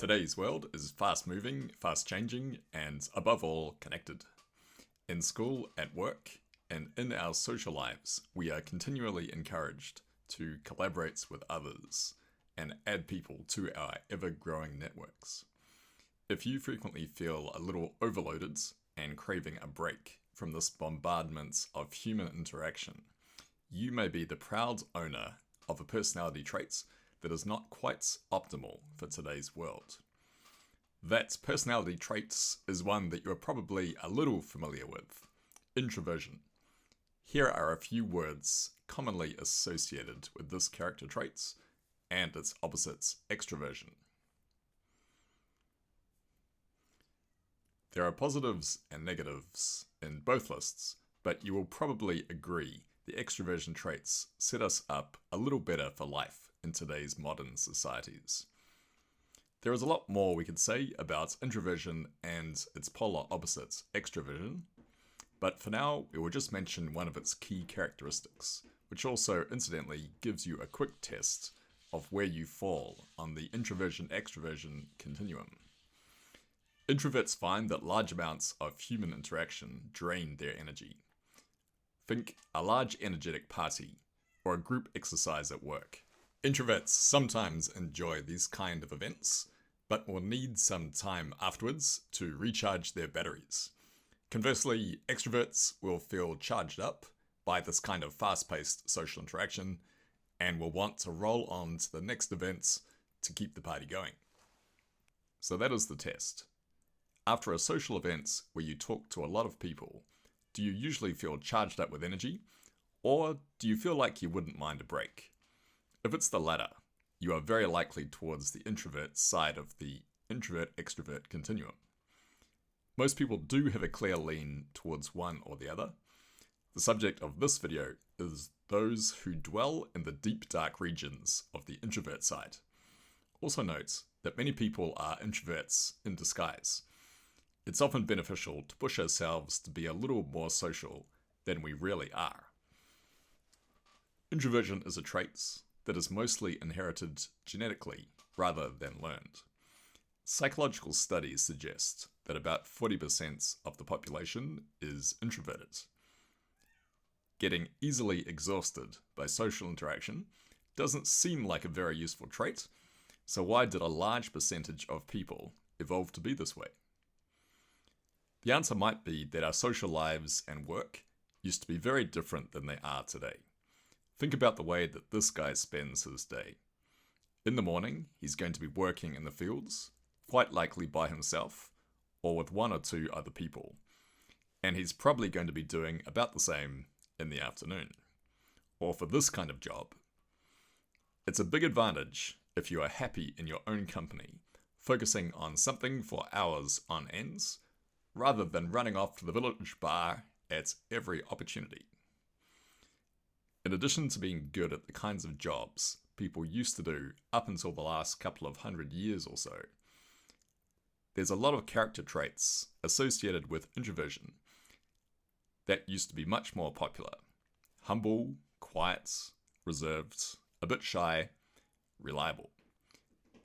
Today's world is fast moving, fast changing, and above all, connected. In school, at work, and in our social lives, we are continually encouraged to collaborate with others and add people to our ever-growing networks. If you frequently feel a little overloaded and craving a break from this bombardment of human interaction, you may be the proud owner of a personality trait that is not quite optimal for today's world. That personality trait is one that you're probably a little familiar with: introversion. Here are a few words commonly associated with this character trait and its opposites, extroversion. There are positives and negatives in both lists, but you will probably agree the extroversion traits set us up a little better for life in today's modern societies. There is a lot more we could say about introversion and its polar opposite, extroversion, but for now we will just mention one of its key characteristics, which also incidentally gives you a quick test of where you fall on the introversion-extroversion continuum. Introverts find that large amounts of human interaction drain their energy. Think a large energetic party or a group exercise at work. Introverts sometimes enjoy these kind of events, but will need some time afterwards to recharge their batteries. Conversely, extroverts will feel charged up by this kind of fast-paced social interaction and will want to roll on to the next events to keep the party going. So that is the test. After a social event where you talk to a lot of people, do you usually feel charged up with energy, or do you feel like you wouldn't mind a break? If it's the latter, you are very likely towards the introvert side of the introvert-extrovert continuum. Most people do have a clear lean towards one or the other. The subject of this video is those who dwell in the deep dark regions of the introvert side. Also note that many people are introverts in disguise. It's often beneficial to push ourselves to be a little more social than we really are. Introversion is a trait that is mostly inherited genetically rather than learned. Psychological studies suggest that about 40% of the population is introverted. Getting easily exhausted by social interaction doesn't seem like a very useful trait, so why did a large percentage of people evolve to be this way? The answer might be that our social lives and work used to be very different than they are today. Think about the way that this guy spends his day. In the morning, he's going to be working in the fields, quite likely by himself, or with one or two other people. And he's probably going to be doing about the same in the afternoon, or for this kind of job. It's a big advantage if you are happy in your own company, focusing on something for hours on ends, rather than running off to the village bar at every opportunity. In addition to being good at the kinds of jobs people used to do up until the last couple of 100 years or so, there's a lot of character traits associated with introversion that used to be much more popular. Humble, quiet, reserved, a bit shy, reliable.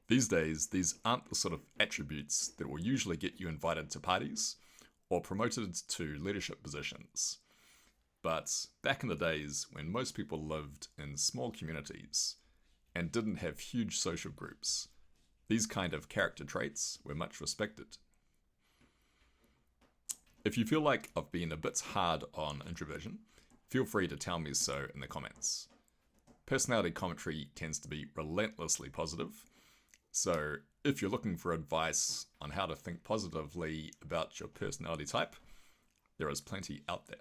These days, these aren't the sort of attributes that will usually get you invited to parties or promoted to leadership positions. But back in the days when most people lived in small communities and didn't have huge social groups, these kind of character traits were much respected. If you feel like I've been a bit hard on introversion, feel free to tell me so in the comments. Personality commentary tends to be relentlessly positive, so if you're looking for advice on how to think positively about your personality type, there is plenty out there.